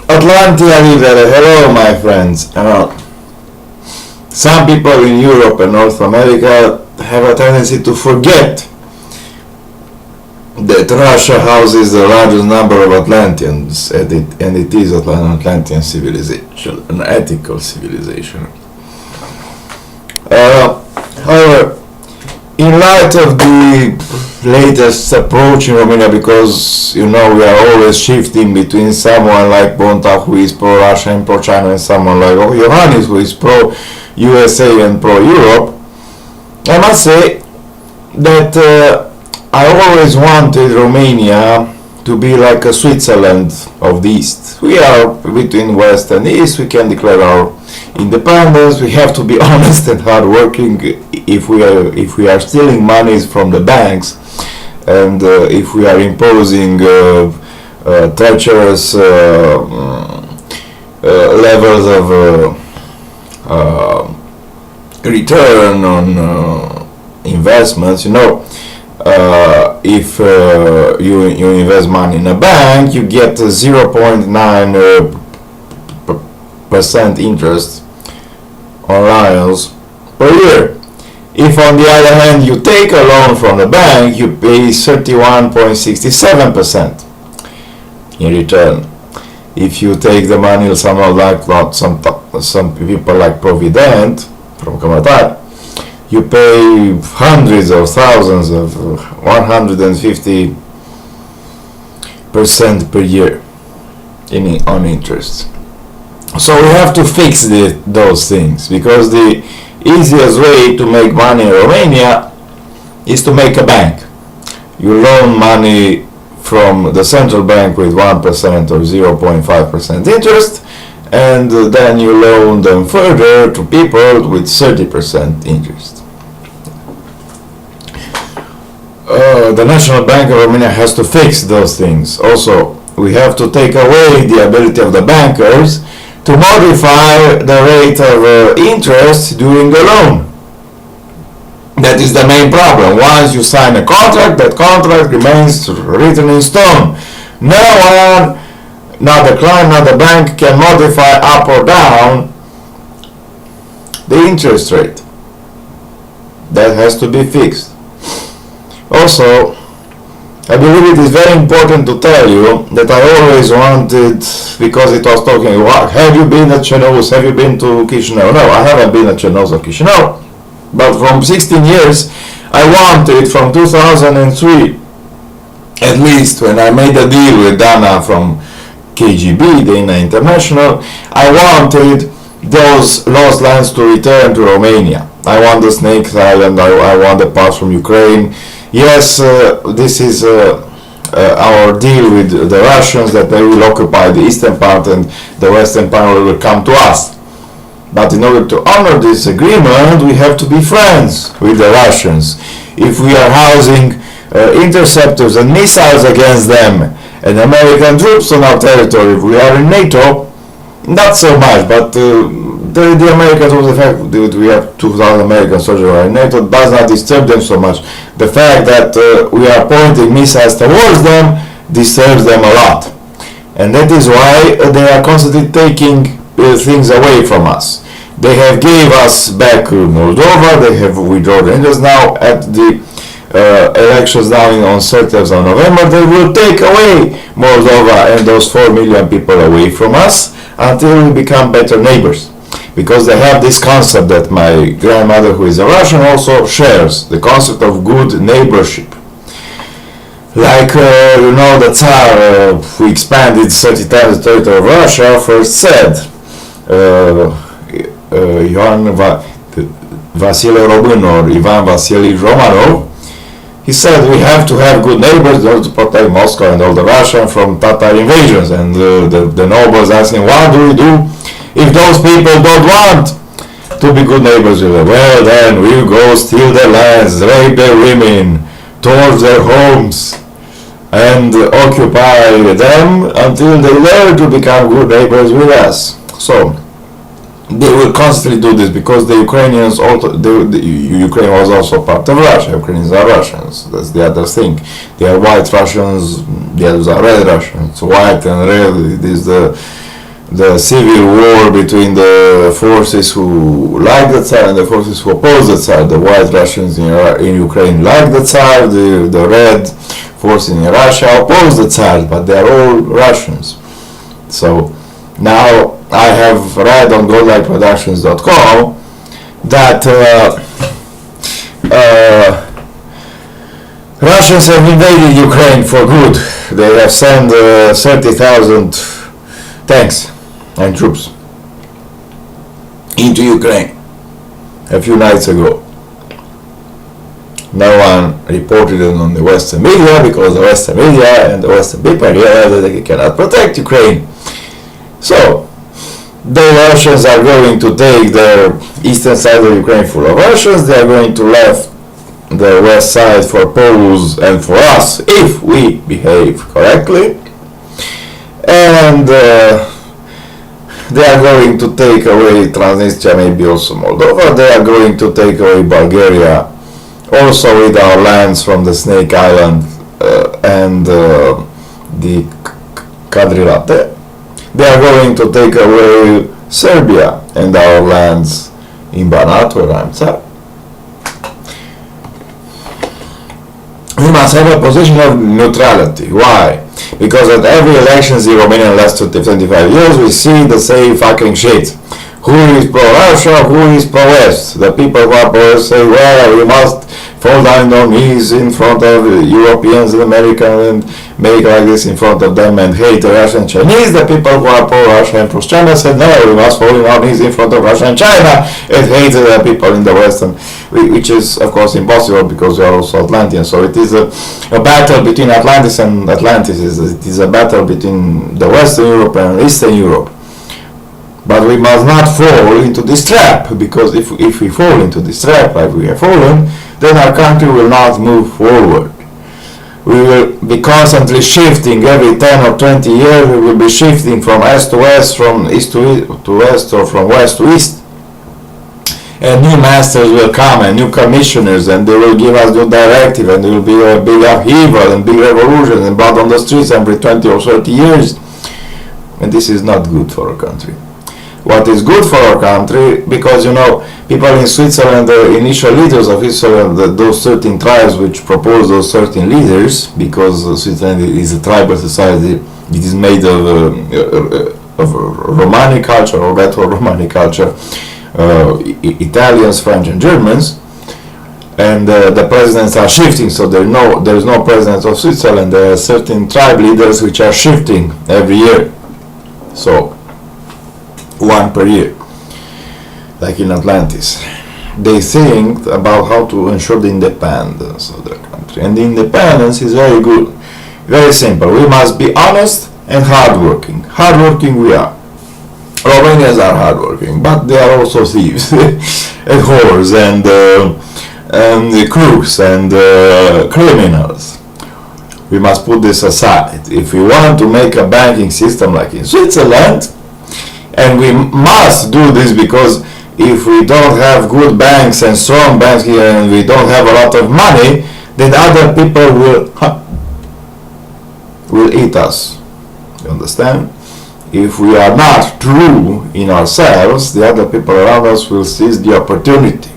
Atlantia River, hello my friends. Some people in Europe and North America have a tendency to forget that Russia houses the largest number of Atlanteans, and it is an Atlantean civilization, an ethical civilization. However, in light of the latest approach in Romania, because we are always shifting between someone like Bonta, who is pro-Russia and pro-China, and someone like Iohannis, who is pro-USA and pro-Europe, I must say that I always wanted Romania to be like a Switzerland of the East. We are between West and East, we can declare our independence, we have to be honest and hardworking. If we are stealing monies from the banks, and if we are imposing treacherous levels of return on investments, if you invest money in a bank, you get 0.9% interest on loans per year. If on the other hand you take a loan from the bank, you pay 31.67% in return. If you take the money somehow like some people like Provident from Kamatar, you pay hundreds of thousands of 150% per year on interest. So we have to fix those things, because the easiest way to make money in Romania is to make a bank. You loan money from the central bank with 1% or 0.5% interest, and then you loan them further to people with 30% interest. The National Bank of Romania has to fix those things. Also, we have to take away the ability of the bankers to modify the rate of interest during a loan. That is the main problem. Once you sign a contract, that contract remains written in stone. No one, not the client, not the bank, can modify up or down the interest rate. That has to be fixed. Also, I believe it is very important to tell you that I always wanted, because it was talking about, have you been at Chernobyl, have you been to Chisinau? No, I haven't been at Chernobyl or Chisinau, but from 16 years, I wanted from 2003, at least when I made a deal with Dana from KGB, Dana International, I wanted those lost lands to return to Romania. I want the Snake Island, I want the parts from Ukraine. Yes, this is our deal with the Russians, that they will occupy the eastern part and the western part will come to us. But in order to honor this agreement, we have to be friends with the Russians. If we are housing interceptors and missiles against them and American troops on our territory, if we are in NATO, not so much, but the Americans, the fact that we have 2,000 American soldiers in NATO does not disturb them so much. The fact that we are pointing missiles towards them disturbs them a lot. And that is why they are constantly taking things away from us. They have gave us back Moldova, they have withdrawn the interest. Now at the elections now on 30th of November, they will take away Moldova and those 4 million people away from us until we become better neighbors. Because they have this concept that my grandmother, who is a Russian, also shares, the concept of good neighborship. Like, the Tsar, who expanded 30 times the territory of Russia, first said, Vasile Robin or Ivan Vasilievich Romanov, he said we have to have good neighbors in order to protect Moscow and all the Russian from Tatar invasions. And the nobles asking, what do we do if those people don't want to be good neighbors with them? Well, then we'll go steal their lands, rape their women, torch their homes, and occupy them until they learn to become good neighbors with us. So they will constantly do this, because the Ukrainians also, Ukraine was also part of Russia. Ukrainians are Russians. That's the other thing. They are white Russians, the others are red Russians. White and red, it is the the civil war between the forces who like the Tsar and the forces who oppose the Tsar. The white Russians in Ukraine like the Tsar, the red forces in Russia oppose the Tsar, but they are all Russians. So now I have read on godlikeproductions.com that Russians have invaded Ukraine for good. They have sent 30,000 tanks and troops into Ukraine a few nights ago. No one reported it on the Western media because the Western media and the Western people realize that they cannot protect Ukraine. So the Russians are going to take the eastern side of Ukraine full of Russians. They are going to left the west side for Poles and for us if we behave correctly. And they are going to take away Transnistria, maybe also Moldova. They are going to take away Bulgaria, also with our lands from the Snake Island and the Kadrilate. They are going to take away Serbia and our lands in Banat, where I'm Tsar. We must have a position of neutrality. Why? Because at every elections in Romania in the last 25 years, we see the same fucking shit. Who is pro-Russia, who is pro-West? The people who are pro-West say, well, we must fall down on knees in front of Europeans and Americans and make like this in front of them and hate the Russian Chinese. The people who are pro-Russia and pro-China said, no, we must fall on our knees in front of Russia and China and hate the people in the West, which is of course impossible because we are also Atlanteans. So it is a battle between Atlantis and Atlantis. It is a battle between the Western Europe and Eastern Europe. But we must not fall into this trap, because if we fall into this trap like we have fallen, then our country will not move forward. We will be constantly shifting every 10 or 20 years. We will be shifting from east to west, from east to west, or from west to east. And new masters will come, and new commissioners, and they will give us new directive, and there will be a big upheaval and big revolution and blood on the streets every 20 or 30 years. And this is not good for our country. What is good for our country, because people in Switzerland, the initial leaders of Switzerland, those 13 tribes which propose those 13 leaders, because Switzerland is a tribal society, it is made of Romani culture or retro-Romani culture, Italians, French and Germans, and the presidents are shifting, so there is no president of Switzerland. There are certain tribe leaders which are shifting every year, so one per year, like in Atlantis. They think about how to ensure the independence of their country, and the independence is very good, very simple. We must be honest and hardworking. Hardworking we are. Romanians are hardworking, but they are also thieves and whores and crooks and criminals. We must put this aside. If we want to make a banking system like in Switzerland, and we must do this, because if we don't have good banks and strong banks here, and we don't have a lot of money, then other people will eat us. You understand? If we are not true in ourselves, the other people around us will seize the opportunity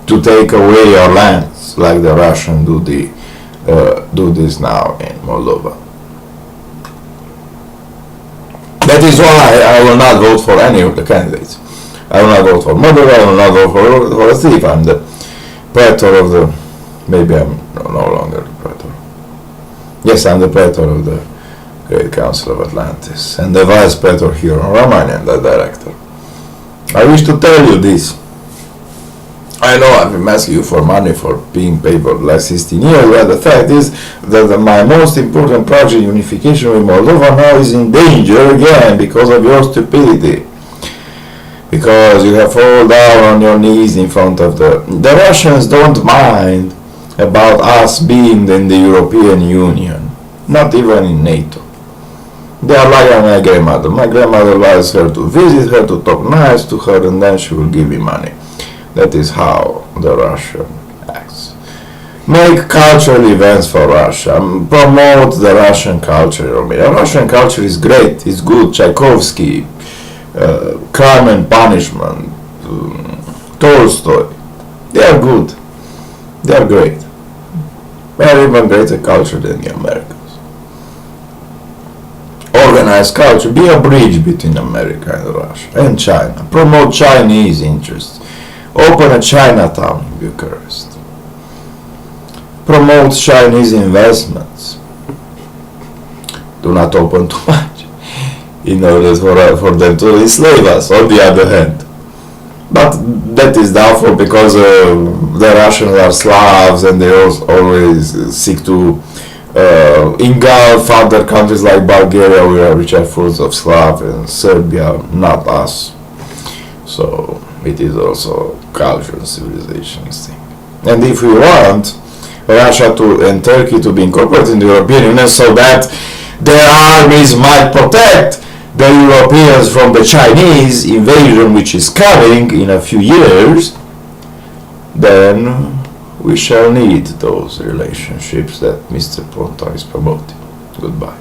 to take away our lands, like the Russians do this now in Moldova. That is why I will not vote for any of the candidates. I will not vote for Moldova, I will not vote for a thief. I'm the praetor of the... Maybe I'm no longer the praetor. Yes, I'm the praetor of the Great Council of Atlantis, and the vice praetor here in Romania, and the director. I wish to tell you this. I know I've been asking you for money for being paid for the last 16 years, but the fact is that my most important project, unification with Moldova, now is in danger again because of your stupidity. Because you have fallen down on your knees in front of the Russians don't mind about us being in the European Union, not even in NATO. They are like my grandmother. My grandmother allows her to visit her, to talk nice to her, and then she will give me money. That is how the Russian acts. make cultural events for Russia, promote the Russian culture in Romania. Russian culture is great, it's good. Tchaikovsky, Crime and Punishment, Tolstoy, they are good, they are great. They are even greater culture than the Americans. Organized culture, be a bridge between America and Russia and China. Promote Chinese interests. Open a Chinatown in Bucharest. Promote Chinese investments. Do not open too much in order for them to enslave us, on the other hand. But that is doubtful because the Russians are Slavs and they always seek to engulf other countries like Bulgaria, which are full of Slav, and Serbia, not us. So it is also culture and civilization thing. And if we want Russia and Turkey to be incorporated in the European Union so that their armies might protect the Europeans from the Chinese invasion which is coming in a few years, then we shall need those relationships that Mr. Ponta is promoting. Goodbye.